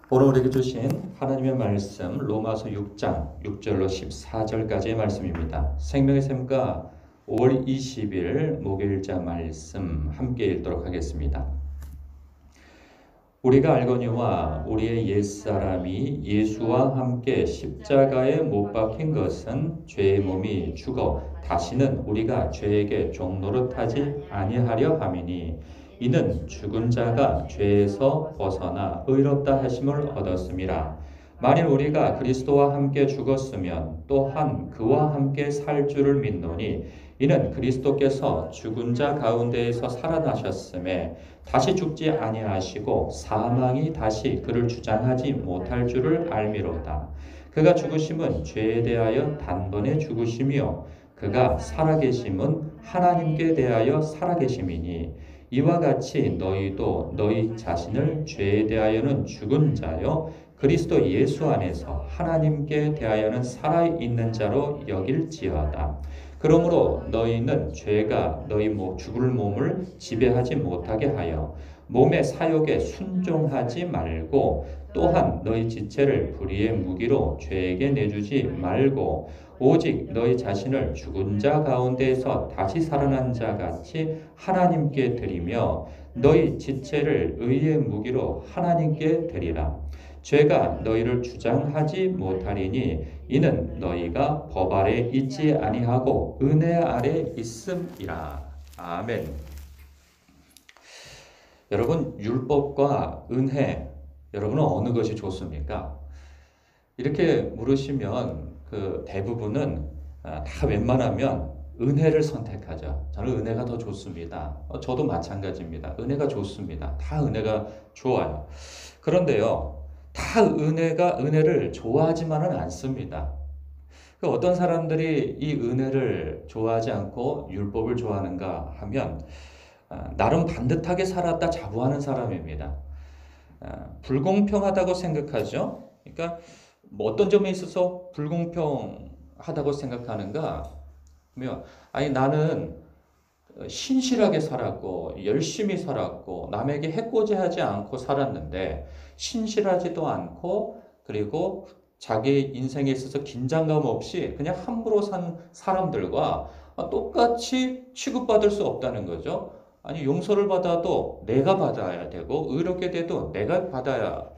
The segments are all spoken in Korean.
오늘 우리에게 주신 하나님의 말씀 로마서 6장 6절로 14절까지의 말씀입니다. 생명의 샘과 5월 20일 목요일자 말씀 함께 읽도록 하겠습니다. 우리가 알거니와 우리의 옛사람이 예수와 함께 십자가에 못 박힌 것은 죄의 몸이 죽어 다시는 우리가 죄에게 종노릇하지 아니하려 함이니 이는 죽은 자가 죄에서 벗어나 의롭다 하심을 얻었음이라. 만일 우리가 그리스도와 함께 죽었으면 또한 그와 함께 살 줄을 믿노니 이는 그리스도께서 죽은 자 가운데에서 살아나셨음에 다시 죽지 아니하시고 사망이 다시 그를 주장하지 못할 줄을 알미로다. 그가 죽으심은 죄에 대하여 단번에 죽으심이요 그가 살아계심은 하나님께 대하여 살아계심이니 이와 같이 너희도 너희 자신을 죄에 대하여는 죽은 자요 그리스도 예수 안에서 하나님께 대하여는 살아있는 자로 여길지어다. 그러므로 너희는 죄가 너희 죽을 몸을 지배하지 못하게 하여 몸의 사욕에 순종하지 말고 또한 너희 지체를 불의의 무기로 죄에게 내주지 말고 오직 너희 자신을 죽은 자 가운데에서 다시 살아난 자 같이 하나님께 드리며 너희 지체를 의의 무기로 하나님께 드리라. 죄가 너희를 주장하지 못하리니 이는 너희가 법 아래 있지 아니하고 은혜 아래 있음이라. 아멘. 여러분, 율법과 은혜, 여러분은 어느 것이 좋습니까? 이렇게 물으시면 그 대부분은 다 웬만하면 은혜를 선택하죠. 저는 은혜가 더 좋습니다. 저도 마찬가지입니다. 은혜가 좋습니다. 다 은혜가 좋아요. 그런데요, 다 은혜를 좋아하지만은 않습니다. 어떤 사람들이 이 은혜를 좋아하지 않고 율법을 좋아하는가 하면 나름 반듯하게 살았다 자부하는 사람입니다. 불공평하다고 생각하죠. 그러니까 뭐 어떤 점에 있어서 불공평하다고 생각하는가 하면 아니 나는 신실하게 살았고 열심히 살았고 남에게 해코지하지 않고 살았는데 신실하지도 않고 그리고 자기 인생에 있어서 긴장감 없이 그냥 함부로 산 사람들과 똑같이 취급받을 수 없다는 거죠. 아니 용서를 받아도 내가 받아야 되고 의롭게 돼도 내가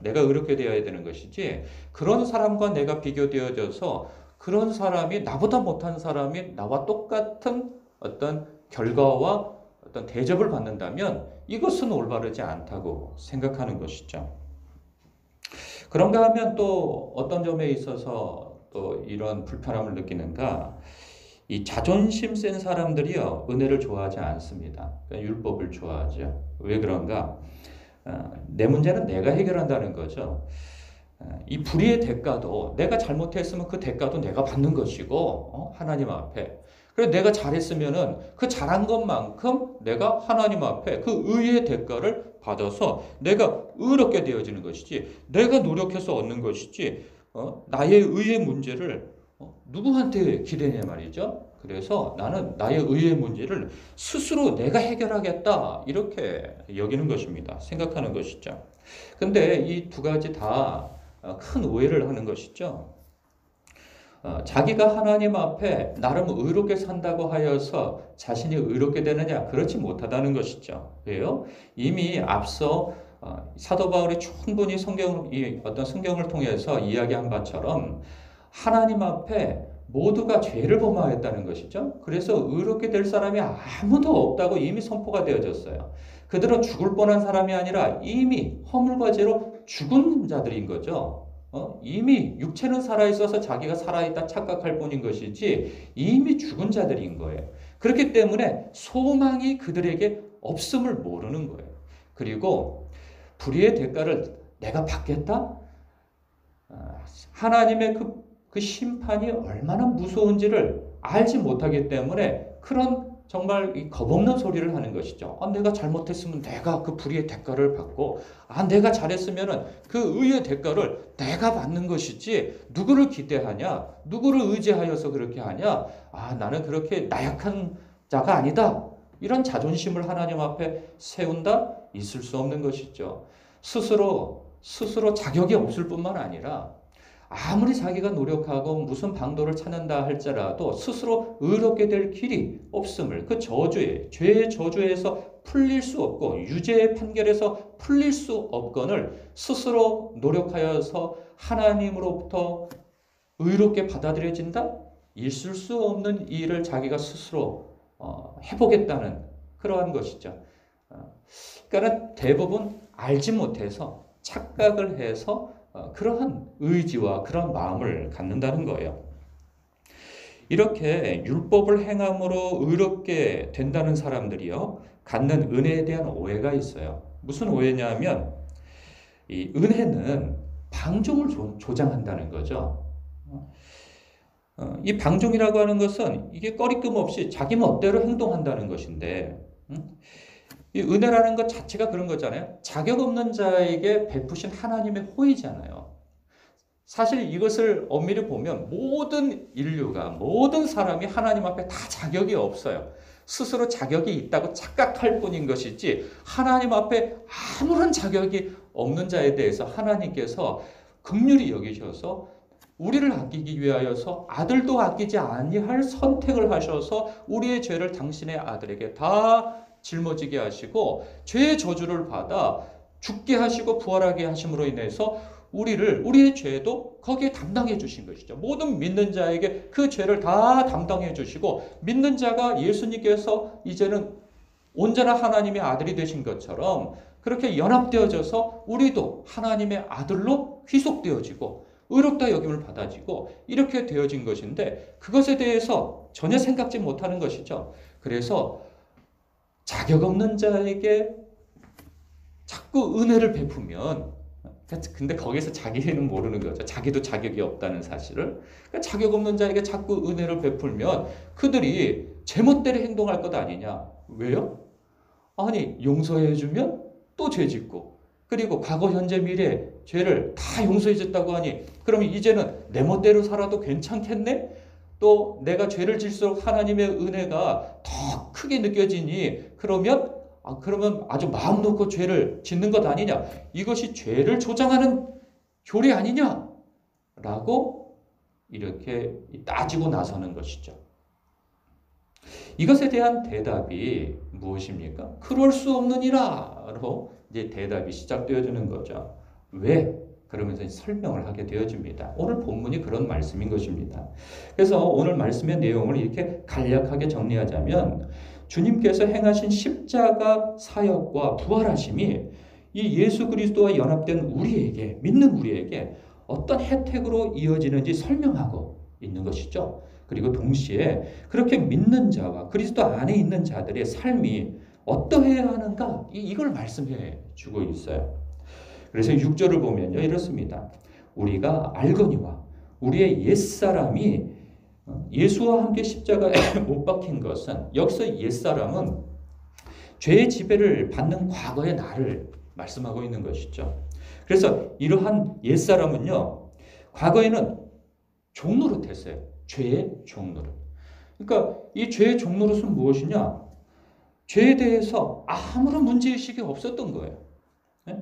의롭게 되어야 되는 것이지 그런 사람과 내가 비교되어져서 그런 사람이 나보다 못한 사람이 나와 똑같은 어떤 결과와 어떤 대접을 받는다면 이것은 올바르지 않다고 생각하는 것이죠. 그런가 하면 또 어떤 점에 있어서 또 이런 불편함을 느끼는가? 이 자존심 센 사람들이요, 은혜를 좋아하지 않습니다. 그러니까 율법을 좋아하죠. 왜 그런가? 내 문제는 내가 해결한다는 거죠. 이 불의의 대가도 내가 잘못했으면 그 대가도 내가 받는 것이고, 하나님 앞에. 그래서 내가 잘했으면은 그 잘한 것만큼 내가 하나님 앞에 그 의의 대가를 받아서 내가 의롭게 되어지는 것이지, 내가 노력해서 얻는 것이지, 나의 의의 문제를 누구한테 기대냐 말이죠. 그래서 나는 나의 의의 문제를 스스로 내가 해결하겠다 이렇게 여기는 것입니다. 생각하는 것이죠. 근데 이 두 가지 다 큰 오해를 하는 것이죠. 자기가 하나님 앞에 나름 의롭게 산다고 하여서 자신이 의롭게 되느냐? 그렇지 못하다는 것이죠. 왜요? 이미 앞서 사도 바울이 충분히 어떤 성경을 통해서 이야기한 바처럼 하나님 앞에 모두가 죄를 범하였다는 것이죠. 그래서 의롭게 될 사람이 아무도 없다고 이미 선포가 되어졌어요. 그들은 죽을 뻔한 사람이 아니라 이미 허물과 죄로 죽은 자들인 거죠. 이미 육체는 살아있어서 자기가 살아있다 착각할 뿐인 것이지 이미 죽은 자들인 거예요. 그렇기 때문에 소망이 그들에게 없음을 모르는 거예요. 그리고 불의의 대가를 내가 받겠다? 하나님의 그 심판이 얼마나 무서운지를 알지 못하기 때문에 그런 정말 이 겁없는 소리를 하는 것이죠. 내가 잘못했으면 내가 그 불의의 대가를 받고, 내가 잘했으면은 그 의의 대가를 내가 받는 것이지, 누구를 기대하냐? 누구를 의지하여서 그렇게 하냐? 나는 그렇게 나약한 자가 아니다. 이런 자존심을 하나님 앞에 세운다? 있을 수 없는 것이죠. 스스로 스스로 자격이 없을 뿐만 아니라 아무리 자기가 노력하고 무슨 방도를 찾는다 할지라도 스스로 의롭게 될 길이 없음을, 그 저주에, 죄의 저주에서 풀릴 수 없고 유죄의 판결에서 풀릴 수 없건을 스스로 노력하여서 하나님으로부터 의롭게 받아들여진다? 있을 수 없는 일을 자기가 스스로 해보겠다는 그러한 것이죠. 그러니까 대부분 알지 못해서 착각을 해서 그러한 의지와 그런 마음을 갖는다는 거예요. 이렇게 율법을 행함으로 의롭게 된다는 사람들이요, 갖는 은혜에 대한 오해가 있어요. 무슨 오해냐면 이 은혜는 방종을 조장한다는 거죠. 이 방종이라고 하는 것은 이게 꺼리낌 없이 자기 멋대로 행동한다는 것인데, 이 은혜라는 것 자체가 그런 거잖아요. 자격 없는 자에게 베푸신 하나님의 호의잖아요. 사실 이것을 엄밀히 보면 모든 인류가, 모든 사람이 하나님 앞에 다 자격이 없어요. 스스로 자격이 있다고 착각할 뿐인 것이지 하나님 앞에 아무런 자격이 없는 자에 대해서 하나님께서 긍휼히 여기셔서 우리를 아끼기 위하여서 아들도 아끼지 아니할 선택을 하셔서 우리의 죄를 당신의 아들에게 다 짊어지게 하시고 죄의 저주를 받아 죽게 하시고 부활하게 하심으로 인해서 우리의 죄도 거기에 담당해 주신 것이죠. 모든 믿는 자에게 그 죄를 다 담당해 주시고 믿는 자가 예수님께서 이제는 온전한 하나님의 아들이 되신 것처럼 그렇게 연합되어져서 우리도 하나님의 아들로 귀속되어지고 의롭다 여김을 받아지고 이렇게 되어진 것인데 그것에 대해서 전혀 생각지 못하는 것이죠. 그래서 자격 없는 자에게 자꾸 은혜를 베푸면, 근데 거기서 자기는 모르는 거죠. 자기도 자격이 없다는 사실을. 그러니까 자격 없는 자에게 자꾸 은혜를 베풀면 그들이 제멋대로 행동할 것 아니냐. 왜요? 아니, 용서해주면 또 죄 짓고, 그리고 과거, 현재, 미래 죄를 다 용서해줬다고 하니 그러면 이제는 내 멋대로 살아도 괜찮겠네? 또 내가 죄를 질수록 하나님의 은혜가 더 크게 느껴지니 그러면 아주 마음 놓고 죄를 짓는 것 아니냐? 이것이 죄를 조장하는 교리 아니냐? 라고 이렇게 따지고 나서는 것이죠. 이것에 대한 대답이 무엇입니까? 그럴 수 없느니라로 이제 대답이 시작되어지는 거죠. 왜? 그러면서 설명을 하게 되어집니다. 오늘 본문이 그런 말씀인 것입니다. 그래서 오늘 말씀의 내용을 이렇게 간략하게 정리하자면 주님께서 행하신 십자가 사역과 부활하심이 이 예수 그리스도와 연합된 우리에게, 믿는 우리에게 어떤 혜택으로 이어지는지 설명하고 있는 것이죠. 그리고 동시에 그렇게 믿는 자와 그리스도 안에 있는 자들의 삶이 어떠해야 하는가 이걸 말씀해 주고 있어요. 그래서 6절을 보면요 이렇습니다. 우리가 알거니와 우리의 옛사람이 예수와 함께 십자가에 못 박힌 것은, 여기서 옛사람은 죄의 지배를 받는 과거의 나를 말씀하고 있는 것이죠. 그래서 이러한 옛사람은요 과거에는 종노릇했어요. 죄의 종노릇. 그러니까 이 죄의 종노릇은 무엇이냐? 죄에 대해서 아무런 문제의식이 없었던 거예요.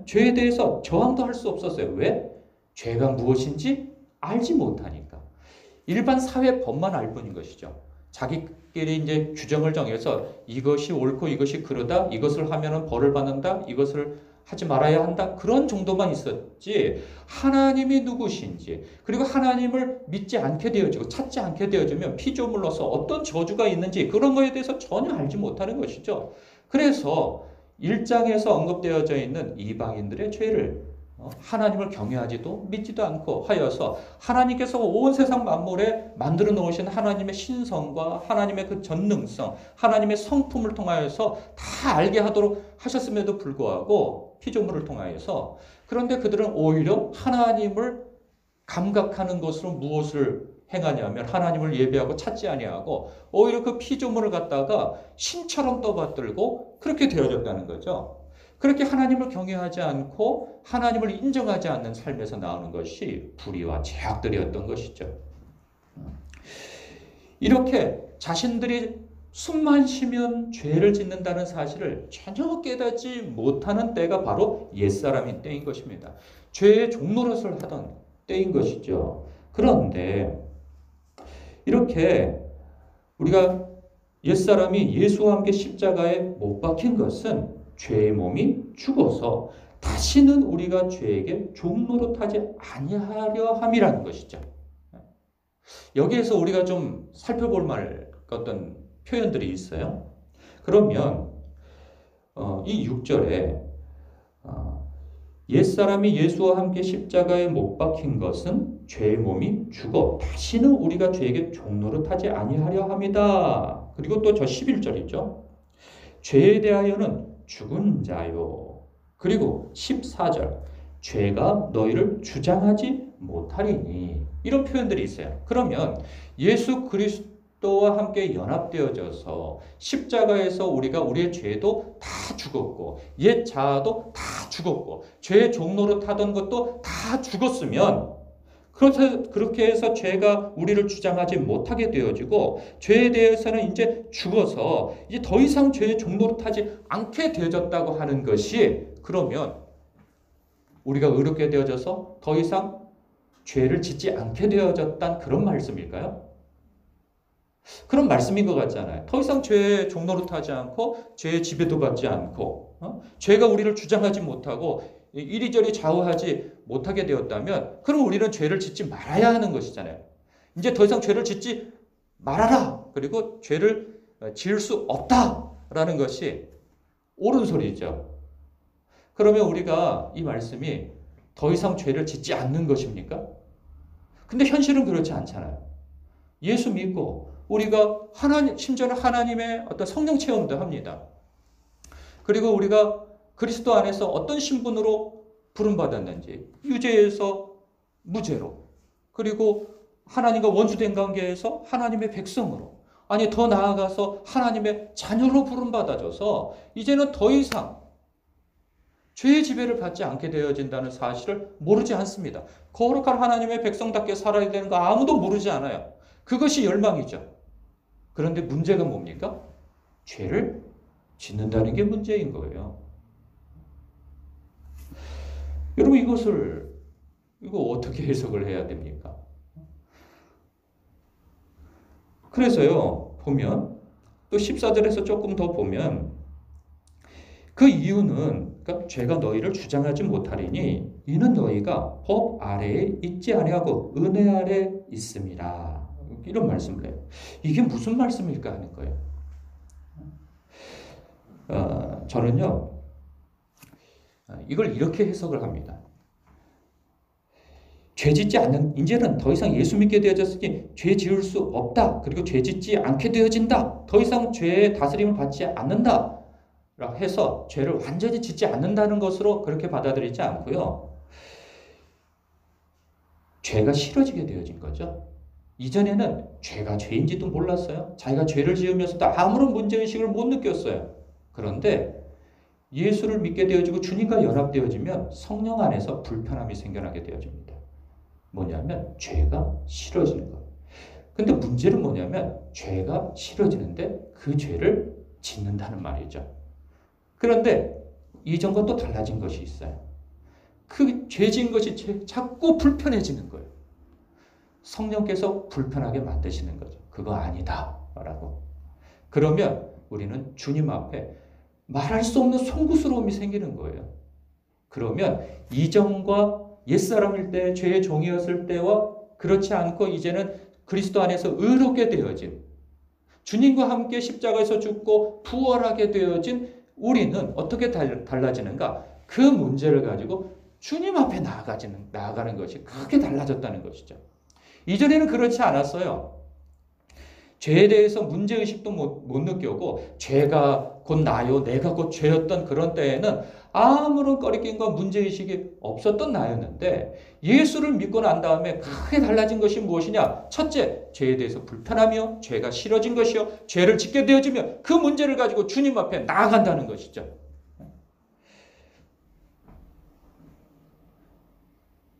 죄에 대해서 저항도 할 수 없었어요. 왜? 죄가 무엇인지 알지 못하니까. 일반 사회 법만 알 뿐인 것이죠. 자기끼리 이제 규정을 정해서 이것이 옳고 이것이 그러다, 이것을 하면은 벌을 받는다, 이것을 하지 말아야 한다, 그런 정도만 있었지 하나님이 누구신지, 그리고 하나님을 믿지 않게 되어지고 찾지 않게 되어지면 피조물로서 어떤 저주가 있는지 그런 거에 대해서 전혀 알지 못하는 것이죠. 그래서 1장에서 언급되어져 있는 이방인들의 죄를 하나님을 경외하지도 믿지도 않고 하여서 하나님께서 온 세상 만물에 만들어 놓으신 하나님의 신성과 하나님의 그 전능성, 하나님의 성품을 통하여서 다 알게 하도록 하셨음에도 불구하고 피조물을 통하여서, 그런데 그들은 오히려 하나님을 감각하는 것으로 무엇을 행하냐면 하나님을 예배하고 찾지 아니하고 오히려 그 피조물을 갖다가 신처럼 떠받들고 그렇게 되어졌다는 거죠. 그렇게 하나님을 경외하지 않고 하나님을 인정하지 않는 삶에서 나오는 것이 불의와 죄악들이었던 것이죠. 이렇게 자신들이 숨만 쉬면 죄를 짓는다는 사실을 전혀 깨닫지 못하는 때가 바로 옛사람인 때인 것입니다. 죄의 종노릇을 하던 때인 것이죠. 그런데 이렇게 우리가 옛사람이 예수와 함께 십자가에 못 박힌 것은 죄의 몸이 죽어서 다시는 우리가 죄에게 종노릇하지 아니하려 함이라는 것이죠. 여기에서 우리가 좀 살펴볼 만한 어떤 표현들이 있어요. 그러면 이 6절에 옛사람이 예수와 함께 십자가에 못 박힌 것은 죄의 몸이 죽어 다시는 우리가 죄에게 종노릇하지 아니하려 함이다. 그리고 또 저 11절이죠. 죄에 대하여는 죽은 자요. 그리고 14절 죄가 너희를 주장하지 못하리니 이런 표현들이 있어요. 그러면 예수 그리스도와 함께 연합되어져서 십자가에서 우리가 우리의 죄도 다 죽었고 옛 자아도 다 죽었고 죄의 종노릇 하던 것도 다 죽었으면 그렇게 해서 죄가 우리를 주장하지 못하게 되어지고 죄에 대해서는 이제 죽어서 이제 더 이상 죄의 종노릇하지 않게 되어졌다고 하는 것이 그러면 우리가 의롭게 되어져서 더 이상 죄를 짓지 않게 되어졌단 그런 말씀일까요? 그런 말씀인 것 같잖아요. 더 이상 죄에 종노릇하지 않고 죄의 지배도 받지 않고 죄가 우리를 주장하지 못하고 이리저리 좌우하지 못하게 되었다면 그럼 우리는 죄를 짓지 말아야 하는 것이잖아요. 이제 더 이상 죄를 짓지 말아라. 그리고 죄를 지을 수 없다라는 것이 옳은 소리죠. 그러면 우리가 이 말씀이 더 이상 죄를 짓지 않는 것입니까? 근데 현실은 그렇지 않잖아요. 예수 믿고 우리가 심지어는 하나님의 어떤 성령 체험도 합니다. 그리고 우리가 그리스도 안에서 어떤 신분으로 부름받았는지 유죄에서 무죄로 그리고 하나님과 원수된 관계에서 하나님의 백성으로 아니 더 나아가서 하나님의 자녀로 부름받아줘서 이제는 더 이상 죄의 지배를 받지 않게 되어진다는 사실을 모르지 않습니다. 거룩한 하나님의 백성답게 살아야 되는 거 아무도 모르지 않아요. 그것이 열망이죠. 그런데 문제가 뭡니까? 죄를 짓는다는 게 문제인 거예요. 여러분 이거 어떻게 해석을 해야 됩니까? 그래서요. 보면 또 14절에서 조금 더 보면 그 이유는 그러니까 죄가 너희를 주장하지 못하리니 이는 너희가 법 아래에 있지 아니하고 은혜 아래 있음이라. 이런 말씀을 해요. 이게 무슨 말씀일까 하는 거예요. 저는요. 이걸 이렇게 해석을 합니다. 죄 짓지 않는 이제는 더 이상 예수 믿게 되어졌으니 죄 지을 수 없다. 그리고 죄 짓지 않게 되어진다. 더 이상 죄의 다스림을 받지 않는다. 라고 해서 죄를 완전히 짓지 않는다는 것으로 그렇게 받아들이지 않고요. 죄가 싫어지게 되어진 거죠. 이전에는 죄가 죄인지도 몰랐어요. 자기가 죄를 지으면서도 아무런 문제의식을 못 느꼈어요. 그런데 예수를 믿게 되어지고 주님과 연합되어지면 성령 안에서 불편함이 생겨나게 되어집니다. 뭐냐면 죄가 싫어지는 거예요. 근데 문제는 뭐냐면 죄가 싫어지는데 그 죄를 짓는다는 말이죠. 그런데 이전과 또 달라진 것이 있어요. 그 죄 지은 것이 자꾸 불편해지는 거예요. 성령께서 불편하게 만드시는 거죠. 그거 아니다 라고. 그러면 우리는 주님 앞에 말할 수 없는 송구스러움이 생기는 거예요. 그러면 이전과 옛사람일 때 죄의 종이었을 때와 그렇지 않고 이제는 그리스도 안에서 의롭게 되어진 주님과 함께 십자가에서 죽고 부활하게 되어진 우리는 어떻게 달라지는가? 그 문제를 가지고 주님 앞에 나아가는 것이 크게 달라졌다는 것이죠. 이전에는 그렇지 않았어요. 죄에 대해서 문제의식도 못 느끼고 죄가 곧 나요, 내가 곧 죄였던 그런 때에는 아무런 꺼리낌과 문제의식이 없었던 나였는데 예수를 믿고 난 다음에 크게 달라진 것이 무엇이냐? 첫째, 죄에 대해서 불편하며 죄가 싫어진 것이요. 죄를 짓게 되어지면 그 문제를 가지고 주님 앞에 나아간다는 것이죠.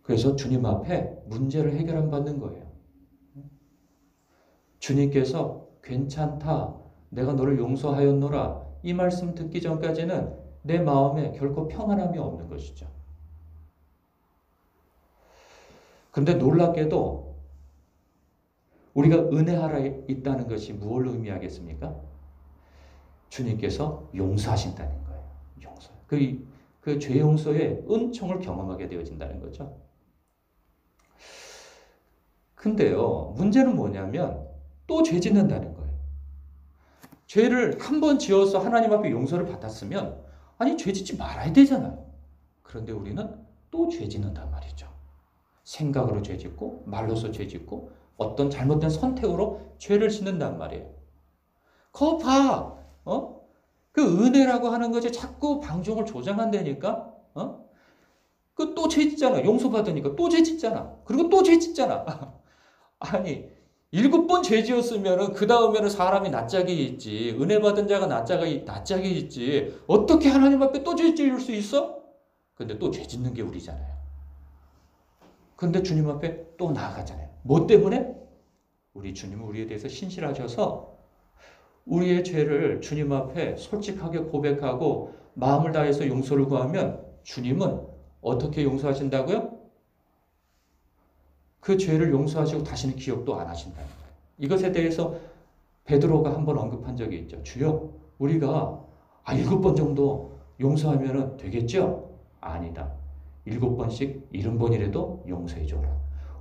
그래서 주님 앞에 문제를 해결 받는 거예요. 주님께서 괜찮다 내가 너를 용서하였노라 이 말씀 듣기 전까지는 내 마음에 결코 평안함이 없는 것이죠. 그런데 놀랍게도 우리가 은혜하라 있다는 것이 무엇을 의미하겠습니까? 주님께서 용서하신다는 거예요. 용서. 그 죄 용서의 은총을 경험하게 되어진다는 거죠. 근데요, 문제는 뭐냐면 또 죄 짓는다는 거예요. 죄를 한 번 지어서 하나님 앞에 용서를 받았으면 아니 죄 짓지 말아야 되잖아요. 그런데 우리는 또 죄 짓는단 말이죠. 생각으로 죄 짓고 말로서 죄 짓고 어떤 잘못된 선택으로 죄를 짓는단 말이에요. 그거 봐. 그 은혜라고 하는 것이 자꾸 방종을 조장한다니까? 그 또 죄 짓잖아. 용서받으니까 또 죄 짓잖아. 그리고 또 죄 짓잖아. 아니, 7번 죄 지었으면은 그 다음에는 사람이 낯짝이 있지. 은혜 받은 자가 낯짝이 있지. 어떻게 하나님 앞에 또 죄 지을 수 있어? 근데 또 죄 짓는 게 우리잖아요. 근데 주님 앞에 또 나아가잖아요. 뭐 때문에? 우리 주님은 우리에 대해서 신실하셔서 우리의 죄를 주님 앞에 솔직하게 고백하고 마음을 다해서 용서를 구하면 주님은 어떻게 용서하신다고요? 그 죄를 용서하시고 다시는 기억도 안 하신다는 거예요. 이것에 대해서 베드로가 한번 언급한 적이 있죠. 주여, 우리가 7번 정도 용서하면 되겠죠? 아니다. 7번씩 70번이라도 용서해 줘라.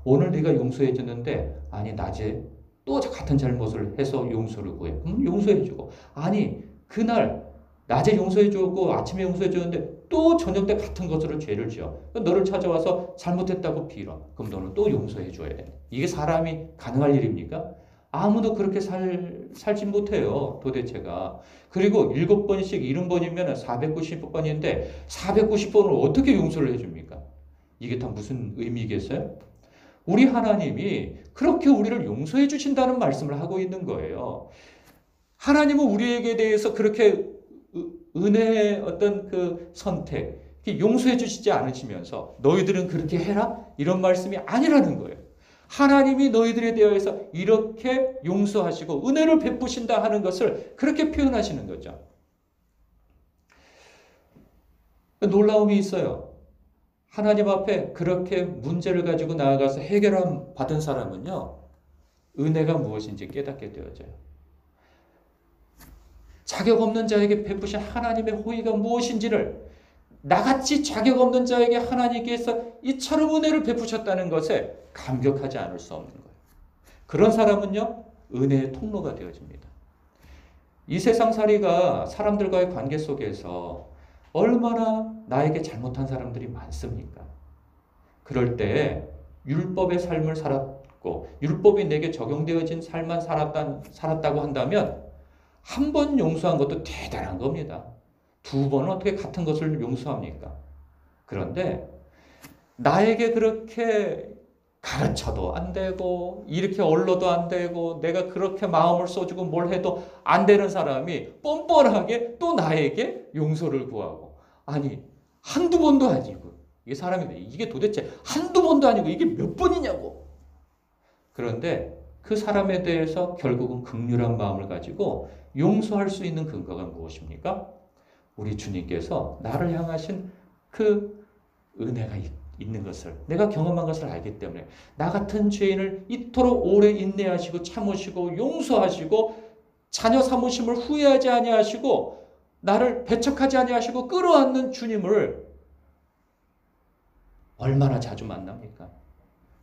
오늘 네가 용서해 줬는데 아니 낮에 또 같은 잘못을 해서 용서를 구해. 용서해 주고. 아니 그날 낮에 용서해 주고 아침에 용서해 줬는데 또 저녁 때 같은 것으로 죄를 지어. 너를 찾아와서 잘못했다고 빌어. 그럼 너는 또 용서해 줘야 돼. 이게 사람이 가능할 일입니까? 아무도 그렇게 살지 못해요. 도대체가. 그리고 7번씩 70번이면 490번인데 490번을 어떻게 용서를 해줍니까? 이게 다 무슨 의미겠어요? 우리 하나님이 그렇게 우리를 용서해 주신다는 말씀을 하고 있는 거예요. 하나님은 우리에게 대해서 그렇게 은혜의 어떤 그 선택, 용서해 주시지 않으시면서 너희들은 그렇게 해라? 이런 말씀이 아니라는 거예요. 하나님이 너희들에 대해서 이렇게 용서하시고 은혜를 베푸신다 하는 것을 그렇게 표현하시는 거죠. 놀라움이 있어요. 하나님 앞에 그렇게 문제를 가지고 나아가서 해결함 받은 사람은요, 은혜가 무엇인지 깨닫게 되어져요. 자격 없는 자에게 베푸신 하나님의 호의가 무엇인지를 나같이 자격 없는 자에게 하나님께서 이처럼 은혜를 베푸셨다는 것에 감격하지 않을 수 없는 거예요. 그런 사람은요, 은혜의 통로가 되어집니다. 이 세상살이가 사람들과의 관계 속에서 얼마나 나에게 잘못한 사람들이 많습니까? 그럴 때 율법의 삶을 살았고 율법이 내게 적용되어진 삶만 살았다고 한다면 한 번 용서한 것도 대단한 겁니다. 2번은 어떻게 같은 것을 용서합니까? 그런데 나에게 그렇게 가르쳐도 안 되고 이렇게 얼러도 안 되고 내가 그렇게 마음을 써주고 뭘 해도 안 되는 사람이 뻔뻔하게 또 나에게 용서를 구하고, 아니 한두 번도 아니고, 이게 사람인데 이게 도대체 한두 번도 아니고 이게 몇 번이냐고. 그런데 그 사람에 대해서 결국은 긍휼한 마음을 가지고 용서할 수 있는 근거가 무엇입니까? 우리 주님께서 나를 향하신 그 은혜가 있는 것을, 내가 경험한 것을 알기 때문에 나 같은 죄인을 이토록 오래 인내하시고 참으시고 용서하시고 자녀 삼으심을 후회하지 아니하시고 나를 배척하지 아니하시고 끌어안는 주님을 얼마나 자주 만납니까?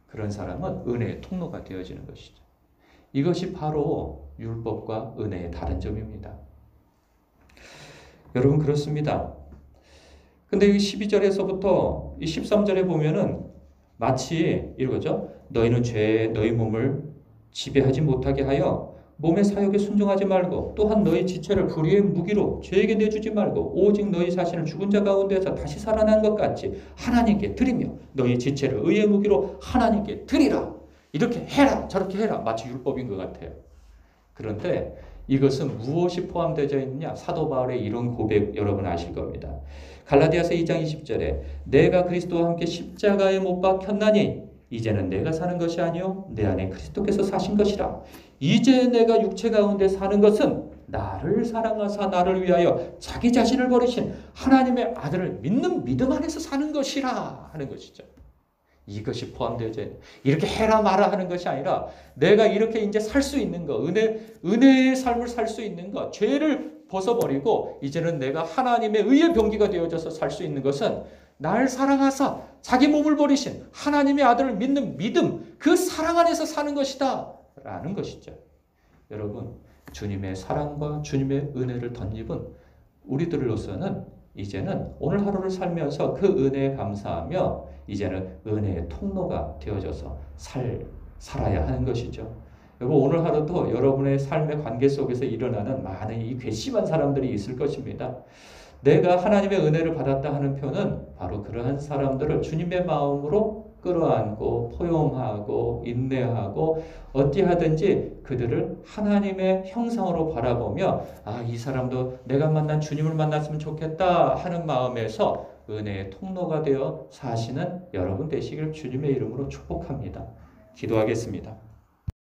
그런 사람은 은혜의 통로가 되어지는 것이죠. 이것이 바로 율법과 은혜의 다른 점입니다. 여러분 그렇습니다. 근데 이 12절에서부터 이 13절에 보면은 마치 이거죠. 너희는 죄에 너희 몸을 지배하지 못하게 하여 몸의 사욕에 순종하지 말고 또한 너희 지체를 불의의 무기로 죄에게 내주지 말고 오직 너희 자신을 죽은 자 가운데서 다시 살아난 것 같이 하나님께 드리며 너희 지체를 의의 무기로 하나님께 드리라. 이렇게 해라 저렇게 해라. 마치 율법인 것 같아요. 그런데 이것은 무엇이 포함되어 있느냐? 사도 바울의 이런 고백 여러분 아실 겁니다. 갈라디아서 2장 20절에 내가 그리스도와 함께 십자가에 못 박혔나니 이제는 내가 사는 것이 아니요 내 안에 그리스도께서 사신 것이라. 이제 내가 육체 가운데 사는 것은 나를 사랑하사 나를 위하여 자기 자신을 버리신 하나님의 아들을 믿는 믿음 안에서 사는 것이라 하는 것이죠. 이것이 포함되어져 있는, 이렇게 해라 마라 하는 것이 아니라 내가 이렇게 이제 살 수 있는 것, 은혜의 삶을 살 수 있는 것, 죄를 벗어버리고 이제는 내가 하나님의 의의 병기가 되어져서 살 수 있는 것은 날 사랑하사 자기 몸을 버리신 하나님의 아들을 믿는 믿음, 그 사랑 안에서 사는 것이다 라는 것이죠. 여러분, 주님의 사랑과 주님의 은혜를 덧입은 우리들로서는 이제는 오늘 하루를 살면서 그 은혜에 감사하며 이제는 은혜의 통로가 되어져서 살아야 하는 것이죠. 여러분, 오늘 하루도 여러분의 삶의 관계 속에서 일어나는 많은 이 괘씸한 사람들이 있을 것입니다. 내가 하나님의 은혜를 받았다 하는 표는 바로 그러한 사람들을 주님의 마음으로 끌어안고 포용하고 인내하고 어찌하든지 그들을 하나님의 형상으로 바라보며 이 사람도 내가 만난 주님을 만났으면 좋겠다 하는 마음에서 은혜의 통로가 되어 사시는 여러분 되시길 주님의 이름으로 축복합니다. 기도하겠습니다.